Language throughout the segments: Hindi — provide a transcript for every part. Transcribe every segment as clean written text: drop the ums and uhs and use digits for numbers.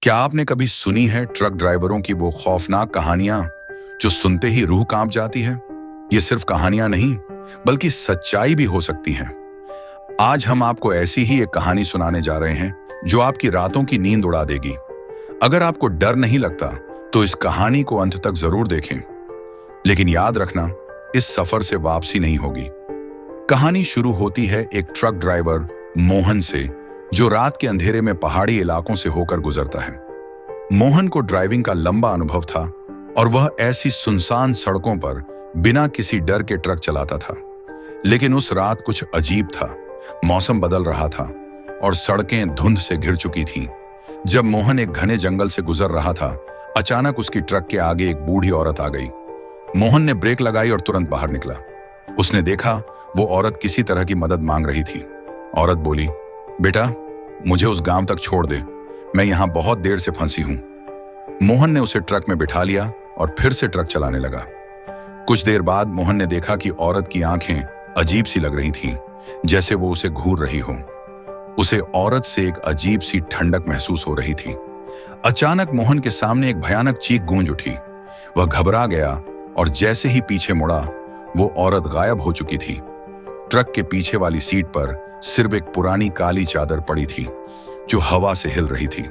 क्या आपने कभी सुनी है ट्रक ड्राइवरों की वो खौफनाक कहानियां जो सुनते ही रूह कांप जाती है? ये सिर्फ कहानियां नहीं, बल्कि सच्चाई भी हो सकती हैं। आज हम आपको ऐसी ही एक कहानी सुनाने जा रहे हैं जो आपकी रातों की नींद उड़ा देगी। अगर आपको डर नहीं लगता तो इस कहानी को अंत तक जरूर देखें। लेकिन याद रखना, इस सफर से वापसी नहीं होगी। कहानी शुरू होती है एक ट्रक ड्राइवर मोहन से, जो रात के अंधेरे में पहाड़ी इलाकों से होकर गुजरता है। मोहन को ड्राइविंग का लंबा अनुभव था और वह ऐसी सुनसान सड़कों पर बिना किसी डर के ट्रक चलाता था। लेकिन उस रात कुछ अजीब था। मौसम बदल रहा था और सड़कें धुंध से घिर चुकी थीं। जब मोहन एक घने जंगल से गुजर रहा था, अचानक उसकी ट्रक के आगे एक बूढ़ी औरत आ गई। मोहन ने ब्रेक लगाई और तुरंत बाहर निकला। उसने देखा वो औरत किसी तरह की मदद मांग रही थी। औरत बोली, बेटा, मुझे उस गांव तक छोड़ दे, मैं यहां बहुत देर से फंसी हूं। मोहन ने उसे ट्रक में बिठा लिया और फिर से ट्रक चलाने लगा। कुछ देर बाद मोहन ने देखा कि औरत की आंखें अजीब सी लग रही थीं, जैसे वो उसे घूर रही हो। उसे औरत से एक अजीब सी ठंडक महसूस हो रही थी। अचानक मोहन के सामने एक भयानक चीख गूंज उठी। वह घबरा गया और जैसे ही पीछे मुड़ा, वो औरत गायब हो चुकी थी। ट्रक के पीछे वाली सीट पर सिर्फ एक पुरानी काली चादर पड़ी थी जो हवा से हिल रही थी।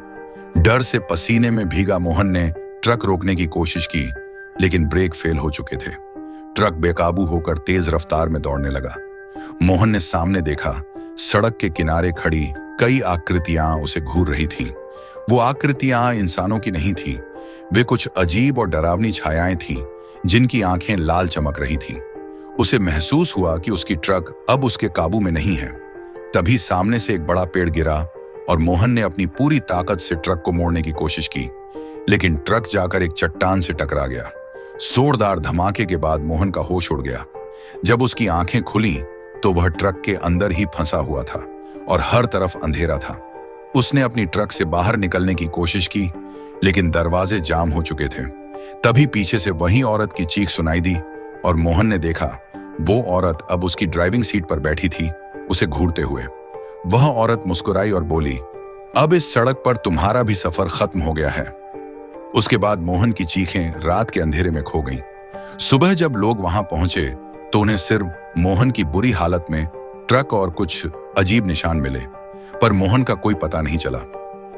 डर से पसीने में भीगा मोहन ने ट्रक रोकने की कोशिश की, लेकिन ब्रेक फेल हो चुके थे। ट्रक बेकाबू होकर तेज रफ्तार में दौड़ने लगा। मोहन ने सामने देखा, सड़क के किनारे खड़ी कई आकृतियां उसे घूर रही थीं। वो आकृतियां इंसानों की नहीं थीं, वे कुछ अजीब और डरावनी छायाएं थीं जिनकी आंखें लाल चमक रही थीं। उसे महसूस हुआ कि उसकी ट्रक अब उसके काबू में नहीं है। तभी सामने से एक बड़ा पेड़ गिरा और मोहन ने अपनी पूरी ताकत से ट्रक को मोड़ने की कोशिश की, लेकिन ट्रक जाकर एक चट्टान से टकरा गया। जोरदार धमाके के बाद मोहन का होश उड़ गया। जब उसकी आंखें खुली तो वह ट्रक के अंदर ही फंसा हुआ था और हर तरफ अंधेरा था। उसने अपनी ट्रक से बाहर निकलने की कोशिश की, लेकिन दरवाजे जाम हो चुके थे। तभी पीछे से वही औरत की चीख सुनाई दी और मोहन ने देखा वो औरत अब उसकी ड्राइविंग सीट पर बैठी थी, उसे घूरते हुए। वह औरत मुस्कुराई और बोली, अब इस सड़क पर तुम्हारा भी सफर खत्म हो गया है। उसके बाद मोहन की चीखें रात के अंधेरे में खो गईं। सुबह जब लोग वहां पहुंचे तो उन्हें सिर्फ मोहन की बुरी हालत में ट्रक और कुछ अजीब निशान मिले, पर मोहन का कोई पता नहीं चला।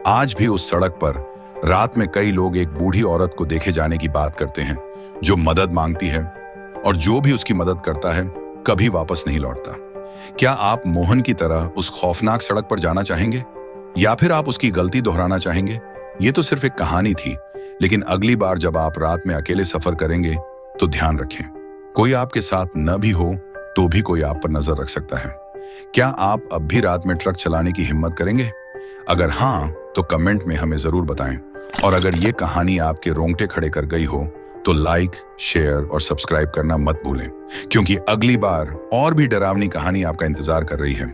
आज भी उस सड़क पर रात में कई लोग एक बूढ़ी औरत को देखे जाने की बात करते हैं, जो मदद मांगती है, और जो भी उसकी मदद करता है कभी वापस नहीं लौटता। क्या आप मोहन की तरह उस खौफनाक सड़क पर जाना चाहेंगे, या फिर आप उसकी गलती दोहराना चाहेंगे? ये तो सिर्फ एक कहानी थी, लेकिन अगली बार जब आप रात में अकेले सफर करेंगे तो ध्यान रखें, कोई आपके साथ न भी हो तो भी कोई आप पर नजर रख सकता है। क्या आप अब भी रात में ट्रक चलाने की हिम्मत करेंगे? अगर हाँ, तो कमेंट में हमें जरूर बताएं। और अगर ये कहानी आपके रोंगटे खड़े कर गई हो तो लाइक, शेयर और सब्सक्राइब करना मत भूलें, क्योंकि अगली बार और भी डरावनी कहानी आपका इंतजार कर रही है।